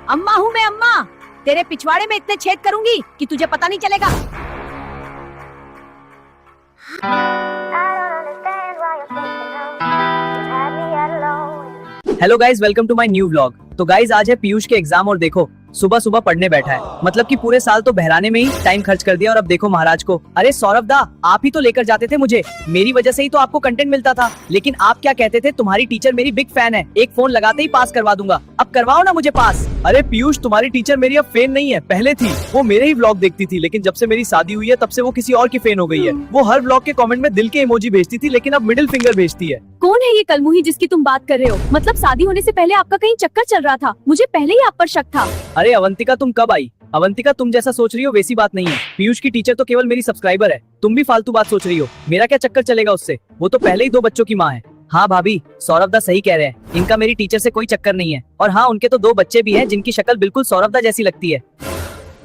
अम्मा हूँ मैं, अम्मा। तेरे पिछवाड़े में इतने छेद करूंगी कि तुझे पता नहीं चलेगा। Hello guys, welcome to my new vlog. तो गाइज आज है पीयूष के एग्जाम और देखो सुबह सुबह पढ़ने बैठा है। मतलब कि पूरे साल तो बहराने में ही टाइम खर्च कर दिया और अब देखो महाराज को। अरे सौरभ दा, आप ही तो लेकर जाते थे मुझे, मेरी वजह से ही तो आपको कंटेंट मिलता था। लेकिन आप क्या कहते थे, तुम्हारी टीचर मेरी बिग फैन है, एक फोन लगाते ही पास करवा दूंगा। अब करवाओ ना मुझे पास। अरे पीयूष, तुम्हारी टीचर मेरी अब फैन नहीं है, पहले थी। वो मेरे ही व्लॉग देखती थी, लेकिन जब से मेरी शादी हुई है तब से वो किसी और की फैन हो गई है। वो हर व्लॉग के कमेंट में दिल के इमोजी भेजती थी, लेकिन अब मिडिल फिंगर भेजती है। कौन है ये कलमुही जिसकी तुम बात कर रहे हो? मतलब शादी होने से पहले आपका कहीं चक्कर चल रहा था, मुझे पहले ही आप पर शक था। अरे अवंतिका, तुम कब आई? अवंतिका, तुम जैसा सोच रही हो वैसी बात नहीं है। पीयूष की टीचर तो केवल मेरी सब्सक्राइबर है, तुम भी फालतू बात सोच रही हो। मेरा क्या चक्कर चलेगा उससे, वो तो पहले ही 2 बच्चों की माँ है। हाँ भाभी, सौरभ दा सही कह रहे हैं, इनका मेरी टीचर से कोई चक्कर नहीं है। और हाँ, उनके तो 2 बच्चे भी हैं जिनकी शक्ल बिल्कुल सौरभ दा जैसी लगती है।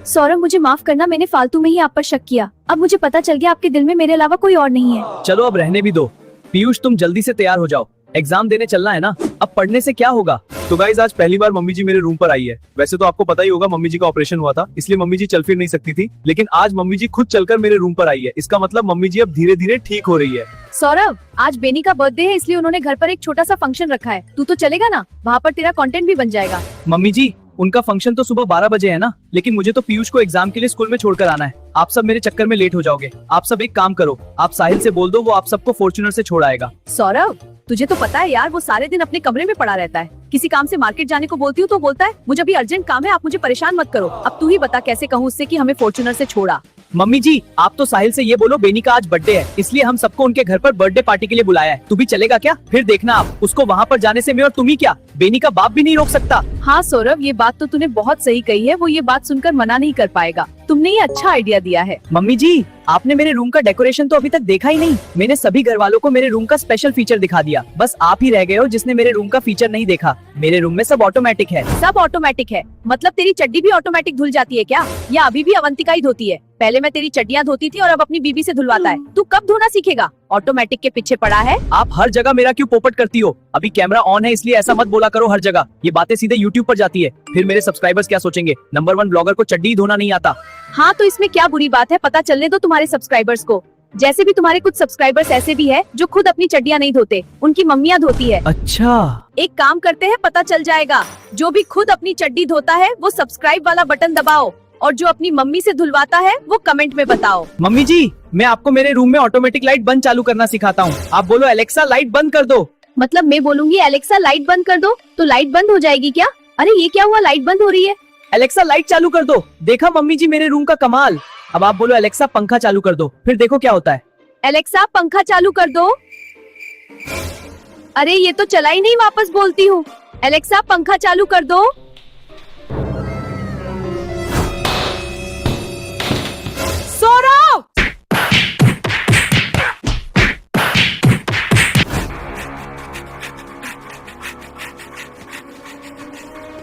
सौरभ, मुझे माफ करना, मैंने फालतू में ही आप पर शक किया। अब मुझे पता चल गया आपके दिल में मेरे अलावा कोई और नहीं है। चलो अब रहने भी दो। पीयूष, तुम जल्दी से तैयार हो जाओ, एग्जाम देने चलना है ना। अब पढ़ने से क्या होगा। तो गाइस, आज पहली बार मम्मी जी मेरे रूम पर आई है। वैसे तो आपको पता ही होगा, मम्मी जी का ऑपरेशन हुआ था, इसलिए मम्मी जी चल फिर नहीं सकती थी। लेकिन आज मम्मी जी खुद चलकर मेरे रूम पर आई है। इसका मतलब मम्मी जी अब धीरे धीरे ठीक हो रही है। सौरभ, आज बेनी का बर्थडे है, इसलिए उन्होंने घर पर एक छोटा सा फंक्शन रखा है। तू तो चलेगा ना? वहाँ पर तेरा कंटेंट भी बन जाएगा। मम्मी जी, उनका फंक्शन तो सुबह 12 बजे है ना, लेकिन मुझे तो पीयूष को एग्जाम के लिए स्कूल में छोड़कर आना है। आप सब मेरे चक्कर में लेट हो जाओगे। आप सब एक काम करो, आप साहिल से बोल दो, वो आप सबको फॉर्च्यूनर से छोड़ आएगा। सौरभ, तुझे तो पता है यार, वो सारे दिन अपने कमरे में पड़ा रहता है। किसी काम से मार्केट जाने को बोलती हूँ तो बोलता है मुझे अभी अर्जेंट काम है, आप मुझे परेशान मत करो। अब तू ही बता कैसे कहूँ उससे कि हमें फॉर्च्यूनर से छोड़ा। मम्मी जी, आप तो साहिल से ये बोलो बेनी का आज बर्थडे है, इसलिए हम सबको उनके घर पर बर्थडे पार्टी के लिए बुलाया है। तू भी चलेगा क्या? फिर देखना आप, उसको वहाँ पर जाने से मैं और तुम ही क्या, बेनी का बाप भी नहीं रोक सकता। हाँ सौरभ, ये बात तो तूने बहुत सही कही है, वो ये बात सुनकर मना नहीं कर पाएगा। तुमने ये अच्छा आइडिया दिया है। मम्मी जी, आपने मेरे रूम का डेकोरेशन तो अभी तक देखा ही नहीं। मैंने सभी घर वालों को मेरे रूम का स्पेशल फीचर दिखा दिया, बस आप ही रह गए हो जिसने मेरे रूम का फीचर नहीं देखा। मेरे रूम में सब ऑटोमेटिक है। सब ऑटोमेटिक है? मतलब तेरी चड्डी भी ऑटोमेटिक धुल जाती है क्या, या अभी भी अवंतिका ही धोती है? पहले मैं तेरी चड्डियाँ धोती थी और अब अपनी बीबी से धुलवाता है। तू कब धोना सीखेगा? ऑटोमेटिक के पीछे पड़ा है। आप हर जगह मेरा क्यों पोपट करती हो? अभी कैमरा ऑन है, इसलिए ऐसा मत बोला करो हर जगह। ये बातें सीधे यूट्यूब पर जाती है, फिर मेरे सब्सक्राइबर्स क्या सोचेंगे? नंबर 1 ब्लॉगर को चड्डी धोना नहीं आता। हाँ तो इसमें क्या बुरी बात है, पता चलने दो तुम्हारे सब्सक्राइबर्स को। जैसे भी तुम्हारे कुछ सब्सक्राइबर्स ऐसे भी है जो खुद अपनी चड्डियाँ नहीं धोते, उनकी मम्मियाँ धोती है। अच्छा, एक काम करते हैं, पता चल जाएगा। जो भी खुद अपनी चड्डी धोता है वो सब्सक्राइब वाला बटन दबाओ, और जो अपनी मम्मी से धुलवाता है वो कमेंट में बताओ। मम्मी जी, मैं आपको मेरे रूम में ऑटोमेटिक लाइट बंद चालू करना सिखाता हूँ। आप बोलो एलेक्सा लाइट बंद कर दो। मतलब मैं बोलूंगी एलेक्सा लाइट बंद कर दो तो लाइट बंद हो जाएगी क्या? अरे ये क्या हुआ, लाइट बंद हो रही है। एलेक्सा लाइट चालू कर दो। देखा मम्मी जी मेरे रूम का कमाल। अब आप बोलो एलेक्सा पंखा चालू कर दो, फिर देखो क्या होता है। एलेक्सा पंखा चालू कर दो। अरे ये तो चला ही नहीं, वापस बोलती हूँ। एलेक्सा पंखा चालू कर दो। सौरभ!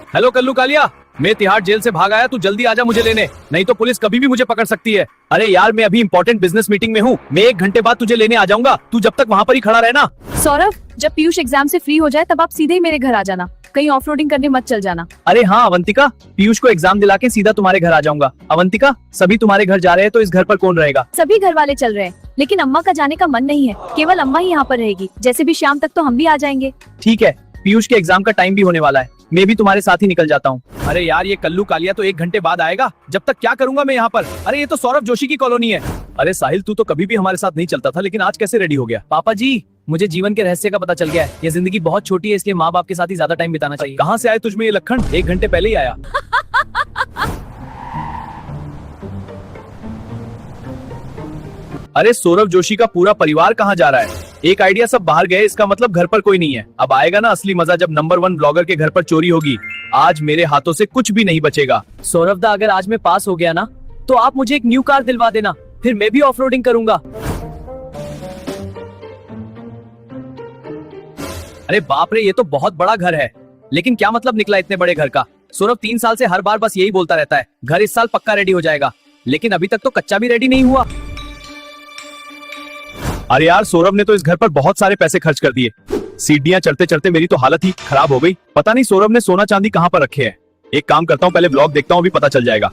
हेलो कल्लू कालिया, मैं तिहाड़ जेल से भाग आया, तू जल्दी आजा मुझे लेने, नहीं तो पुलिस कभी भी मुझे पकड़ सकती है। अरे यार, मैं अभी इंपॉर्टेंट बिजनेस मीटिंग में हूँ, मैं 1 घंटे बाद तुझे लेने आ जाऊंगा, तू जब तक वहाँ पर ही खड़ा रहना। सौरभ, जब पीयूष एग्जाम से फ्री हो जाए तब आप सीधे ही मेरे घर आ जाना, कहीं ऑफ रोडिंग करने मत चल जाना। अरे हाँ अवंतिका, पीयूष को एग्जाम दिला के सीधा तुम्हारे घर आ जाऊंगा। अवंतिका, सभी तुम्हारे घर जा रहे हैं तो इस घर पर कौन रहेगा? सभी घर वाले चल रहे हैं, लेकिन अम्मा का जाने का मन नहीं है, केवल अम्मा ही यहाँ पर रहेगी। जैसे भी शाम तक तो हम भी आ जाएंगे। ठीक है, पीयूष के एग्जाम का टाइम भी होने वाला है, मैं भी तुम्हारे साथ ही निकल जाता हूँ। अरे यार, ये कल्लू कालिया तो 1 घंटे बाद आएगा, जब तक क्या करूंगा मैं यहाँ पर? अरे ये तो सौरभ जोशी की कॉलोनी है। अरे साहिल, तू तो कभी भी हमारे साथ नहीं चलता था, लेकिन आज कैसे रेडी हो गया? पापा जी, मुझे जीवन के रहस्य का पता चल गया है। ये जिंदगी बहुत छोटी है, इसलिए माँ बाप के साथ ही ज्यादा टाइम बिताना चाहिए। कहाँ से आए तुझमें ये लक्षण? 1 घंटे पहले ही आया। अरे सौरभ जोशी का पूरा परिवार कहाँ जा रहा है? एक आइडिया, सब बाहर गए, इसका मतलब घर पर कोई नहीं है। अब आएगा ना असली मजा, जब नंबर 1 ब्लॉगर के घर पर चोरी होगी। आज मेरे हाथों से कुछ भी नहीं बचेगा। सौरभ दा, अगर आज मैं पास हो गया ना तो आप मुझे एक न्यू कार दिलवा देना, फिर मैं भी ऑफ रोडिंग करूंगा। अरे बाप रे, ये तो बहुत बड़ा घर है, लेकिन क्या मतलब निकला इतने बड़े घर का? सौरभ 3 साल से हर बार बस यही बोलता रहता है, घर इस साल पक्का रेडी हो जाएगा, लेकिन अभी तक तो कच्चा भी रेडी नहीं हुआ। अरे यार, सौरभ ने तो इस घर पर बहुत सारे पैसे खर्च कर दिए। सीढ़ियां चढ़ते चढ़ते मेरी तो हालत ही खराब हो गई। पता नहीं सौरभ ने सोना चांदी कहाँ पर रखे हैं। एक काम करता हूँ, पहले ब्लॉग देखता हूँ, अभी पता चल जाएगा।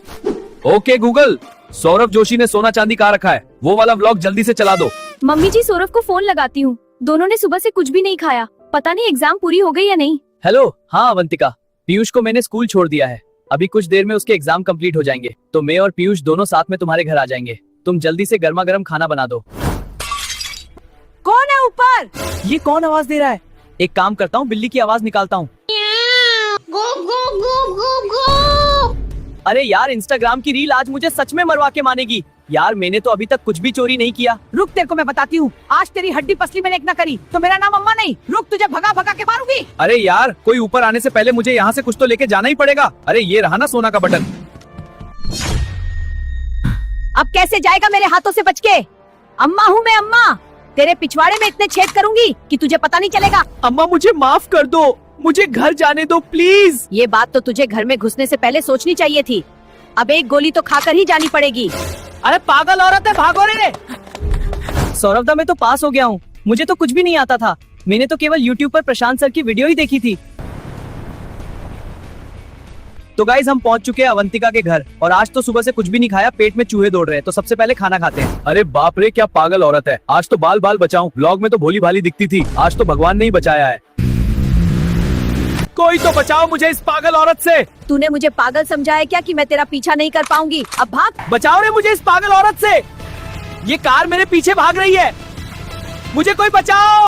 ओके गूगल, सौरभ जोशी ने सोना चांदी कहाँ रखा है, वो वाला ब्लॉग जल्दी से चला दो। मम्मी जी सौरभ को फोन लगाती हूँ। दोनों ने सुबह से कुछ भी नहीं खाया, पता नहीं एग्जाम पूरी हो गई या नहीं। हेलो, हाँ अवंतिका, पीयूष को मैंने स्कूल छोड़ दिया है। अभी कुछ देर में उसके एग्जाम कंप्लीट हो जाएंगे, तो मैं और पीयूष दोनों साथ में तुम्हारे घर आ जाएंगे। तुम जल्दी से गर्मा गर्म खाना बना दो। कौन है ऊपर? ये कौन आवाज दे रहा है? एक काम करता हूँ, बिल्ली की आवाज निकालता हूँ। अरे यार, इंस्टाग्राम की रील आज मुझे सच में मरवा के मानेगी। यार मैंने तो अभी तक कुछ भी चोरी नहीं किया। रुक, तेरे को मैं बताती हूँ। आज तेरी हड्डी पसली मैंने एक ना करी तो मेरा नाम अम्मा नहीं। रुक, तुझे भगा भगा के मारूंगी। अरे यार, कोई ऊपर आने से पहले मुझे यहाँ से कुछ तो लेके जाना ही पड़ेगा। अरे ये रहा ना सोना का बटन। अब कैसे जाएगा मेरे हाथों से बच के? अम्मा हूँ मैं, अम्मा। तेरे पिछवाड़े में इतने छेद करूंगी कि तुझे पता नहीं चलेगा। अम्मा मुझे माफ कर दो, मुझे घर जाने दो प्लीज। ये बात तो तुझे घर में घुसने से पहले सोचनी चाहिए थी। अब एक गोली तो खाकर ही जानी पड़ेगी। अरे पागल औरत है, भागो रे। सौरभ दा, मैं तो पास हो गया हूँ। मुझे तो कुछ भी नहीं आता था। मैंने तो केवल YouTube पर प्रशांत सर की वीडियो ही देखी थी। तो गाइज, हम पहुंच चुके हैं अवंतिका के घर, और आज तो सुबह से कुछ भी नहीं खाया, पेट में चूहे दौड़ रहे हैं। तो सबसे पहले खाना खाते हैं। अरे बाप रे, क्या पागल औरत है। आज तो बाल बाल बचाऊं, ब्लॉग में तो भोली भाली दिखती थी, आज तो भगवान ने ही बचाया है। कोई तो बचाओ मुझे इस पागल औरत से। तूने मुझे पागल समझा है क्या कि मैं तेरा पीछा नहीं कर पाऊंगी? अब भाग। बचाओ रे मुझे इस पागल औरत से। ये कार मेरे पीछे भाग रही है, मुझे कोई बचाओ।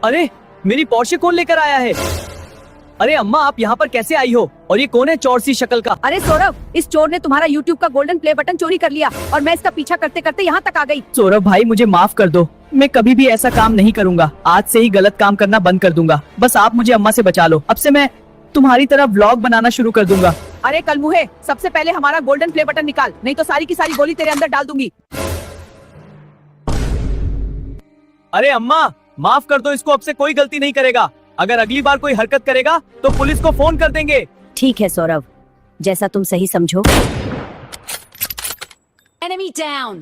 अरे मेरी पोर्शे कौन लेकर आया है? अरे अम्मा, आप यहाँ पर कैसे आई हो? और ये कौन है चोर सी शक्ल का? अरे सौरभ, इस चोर ने तुम्हारा YouTube का गोल्डन प्ले बटन चोरी कर लिया और मैं इसका पीछा करते करते यहाँ तक आ गई। सौरभ भाई, मुझे माफ कर दो। मैं कभी भी ऐसा काम नहीं करूंगा। आज से ही गलत काम करना बंद कर दूंगा। बस आप मुझे अम्मा से बचा लो। अब से मैं तुम्हारी तरह व्लॉग बनाना शुरू कर दूंगा। अरे कलमुहे, सबसे पहले हमारा गोल्डन प्ले बटन निकाल, नहीं तो सारी की सारी गोली तेरे अंदर डाल दूंगी। अरे अम्मा, माफ कर दो इसको, अब से कोई गलती नहीं करेगा। अगर अगली बार कोई हरकत करेगा तो पुलिस को फोन कर देंगे। ठीक है सौरभ, जैसा तुम सही समझो। Enemy down!